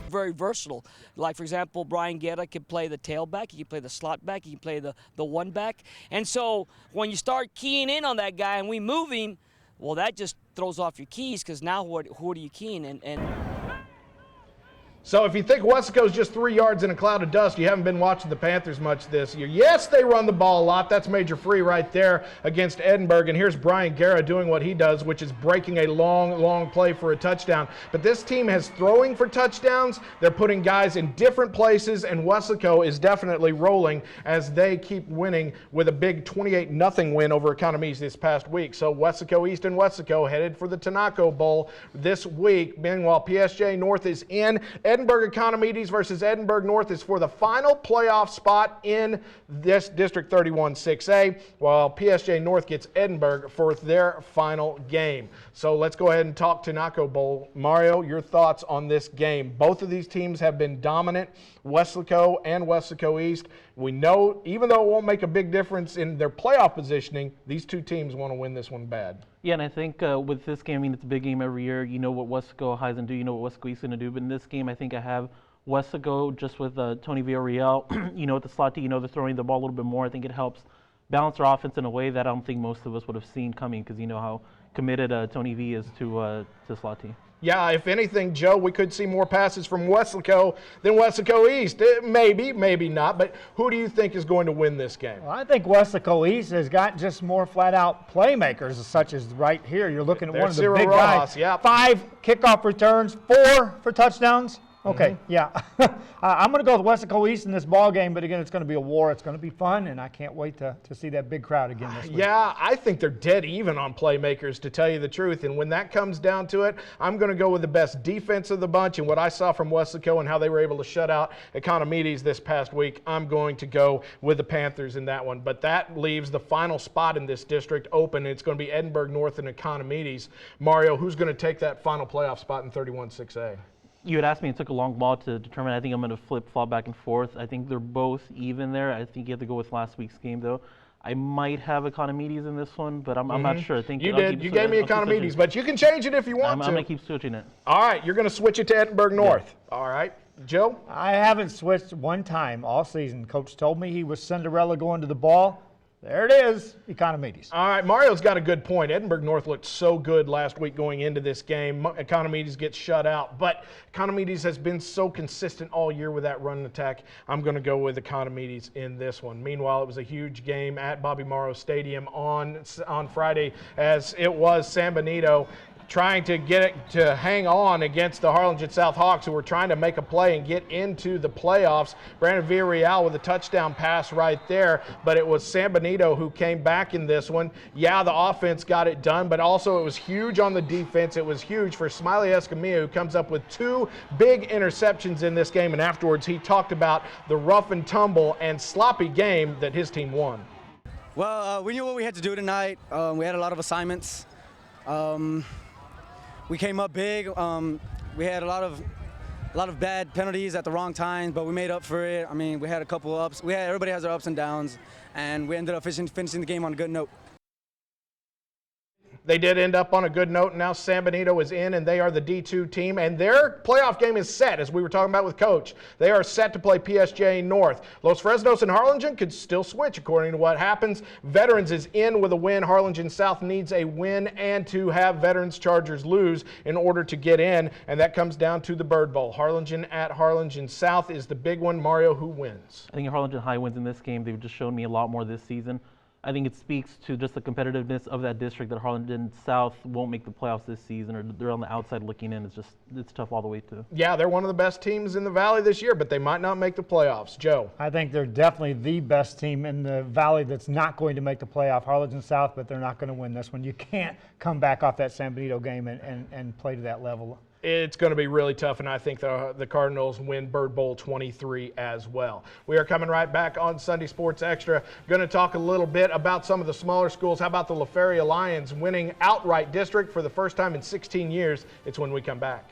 very versatile. Like, for example, Brian Guerra can play the tailback, he can play the slot back, he can play the one back. And so when you start keying in on that guy and we move him, well, that just throws off your keys, because now who are you keying? And So if you think Weslaco's just 3 yards in a cloud of dust, you haven't been watching the Panthers much this year. Yes, they run the ball a lot. That's Major Free right there against Edinburgh. And here's Brian Guerra doing what he does, which is breaking a long play for a touchdown. But this team has throwing for touchdowns. They're putting guys in different places, and Weslaco is definitely rolling as they keep winning with a big 28-0 win over Economies this past week. So Weslaco East and Weslaco headed for the Tanaco Bowl this week. Meanwhile, PSG North is in. Edinburgh Economides versus Edinburgh North is for the final playoff spot in this District 31-6A, while PSG North gets Edinburgh for their final game. So let's go ahead and talk Tanaco Bowl. Mario, your thoughts on this game? Both of these teams have been dominant, Weslaco and Weslaco East. We know, even though it won't make a big difference in their playoff positioning, these two teams want to win this one bad. Yeah, and I think with this game, I mean, it's a big game every year. You know what Weslaco High's going to do, you know what Weslaco East's going to do. But in this game, I think I have Weslaco just with Tony Villarreal. You know, with the slot T, you know, they're throwing the ball a little bit more. I think it helps balance their offense in a way that I don't think most of us would have seen coming, because you know how committed Tony V is to slot T. Yeah, if anything, Joe, we could see more passes from Weslaco than Weslaco East. Maybe, maybe not. But who do you think is going to win this game? Well, I think Weslaco East has got just more flat-out playmakers, such as right here. You're looking at one of the Cyril big Rojas, guys. yep. 5 kickoff returns, 4 for touchdowns. Okay, yeah. I'm going to go with Weslaco East in this ball game, but again, it's going to be a war. It's going to be fun, and I can't wait to see that big crowd again this week. Yeah, I think they're dead even on playmakers, to tell you the truth. And when that comes down to it, I'm going to go with the best defense of the bunch. And what I saw from Weslaco and how they were able to shut out Economides this past week, I'm going to go with the Panthers in that one. But that leaves the final spot in this district open. It's going to be Edinburgh North and Economides. Mario, who's going to take that final playoff spot in 31-6A? You had asked me, it took a long ball to determine. I think I'm going to flip-flop back and forth. I think they're both even there. I think you have to go with last week's game, though. I might have Economides in this one, but I'm not sure. I think you did. You gave me Economides, but you can change it if you want to. I'm going to keep switching it. All right, you're going to switch it to Edinburgh North. Yeah. All right. Joe? I haven't switched one time all season. Coach told me he was Cinderella going to the ball. There it is, Economides. All right, Mario's got a good point. Edinburgh North looked so good last week going into this game. Economides gets shut out, but Economides has been so consistent all year with that run attack. I'm going to go with Economides in this one. Meanwhile, it was a huge game at Bobby Morrow Stadium on Friday, as it was San Benito trying to get it to hang on against the Harlingen South Hawks, who were trying to make a play and get into the playoffs. Brandon Villarreal with a touchdown pass right there, but it was San Benito who came back in this one. Yeah, the offense got it done, but also it was huge on the defense. It was huge for Smiley Escamilla, who comes up with 2 big interceptions in this game, and afterwards he talked about the rough and tumble and sloppy game that his team won. Well, we knew what we had to do tonight. We had a lot of assignments. We came up big. We had a lot of bad penalties at the wrong time, but we made up for it. I mean, we had a couple of ups. Everybody has their ups and downs, and we ended up finishing the game on a good note. They did end up on a good note, and now San Benito is in, and they are the D2 team, and their playoff game is set, as we were talking about with Coach. They are set to play PSG North. Los Fresnos and Harlingen could still switch, according to what happens. Veterans is in with a win. Harlingen South needs a win and to have Veterans Chargers lose in order to get in, and that comes down to the Bird Bowl. Harlingen at Harlingen South is the big one. Mario, who wins? I think Harlingen High wins in this game. They've just shown me a lot more this season. I think it speaks to just the competitiveness of that district that Harlingen South won't make the playoffs this season, or they're on the outside looking in. It's tough all the way to. Yeah, they're one of the best teams in the Valley this year, but they might not make the playoffs. Joe? I think they're definitely the best team in the Valley that's not going to make the playoff. Harlingen South, but they're not going to win this one. You can't come back off that San Benito game and play to that level. It's going to be really tough, and I think the Cardinals win Bird Bowl 23 as well. We are coming right back on Sunday Sports Extra. Going to talk a little bit about some of the smaller schools. How about the La Feria Lions winning outright district for the first time in 16 years? It's when we come back.